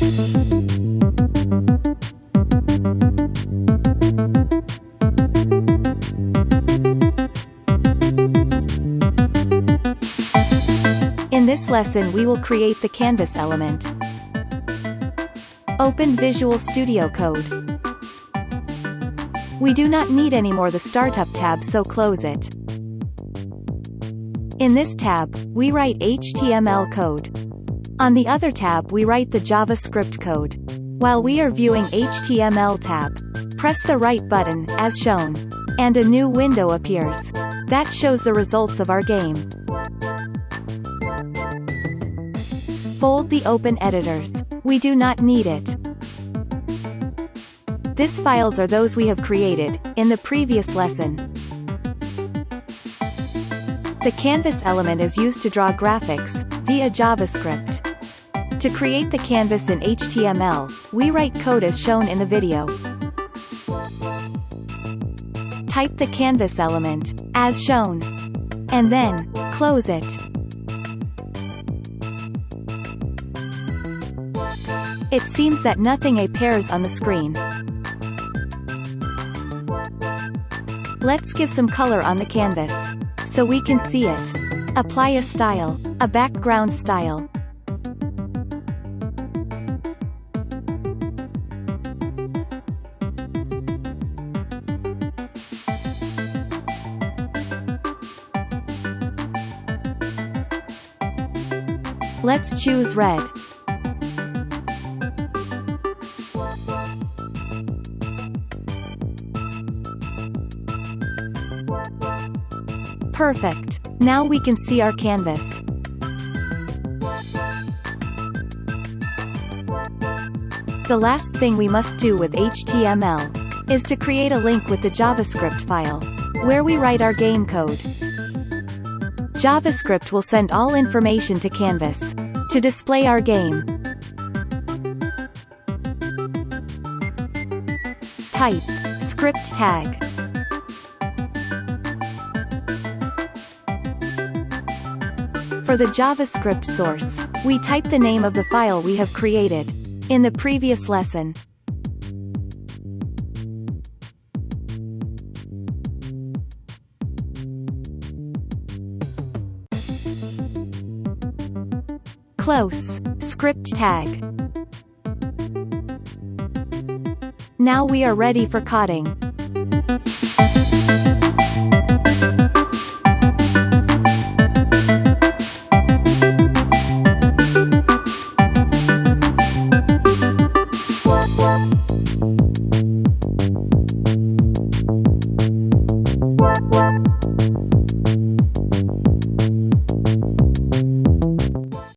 In this lesson we will create the canvas element. Open Visual Studio Code. We do not need anymore the Startup tab, so close it. In this tab, we write HTML code. On the other tab we write the JavaScript code. While we are viewing HTML tab, press the right button, as shown, and a new window appears. That shows the results of our game. Fold the open editors. We do not need it. These files are those we have created in the previous lesson. The canvas element is used to draw graphics via JavaScript. To create the canvas in HTML, we write code as shown in the video. Type the canvas element, as shown, and then close it. It seems that nothing appears on the screen. Let's give some color on the canvas, so we can see it. Apply a style, a background style. Let's choose red. Perfect. Now we can see our canvas. The last thing we must do with HTML is to create a link with the JavaScript file, where we write our game code. JavaScript will send all information to Canvas to display our game. Type script tag. For the JavaScript source, we type the name of the file we have created in the previous lesson. Close script tag. Now we are ready for coding.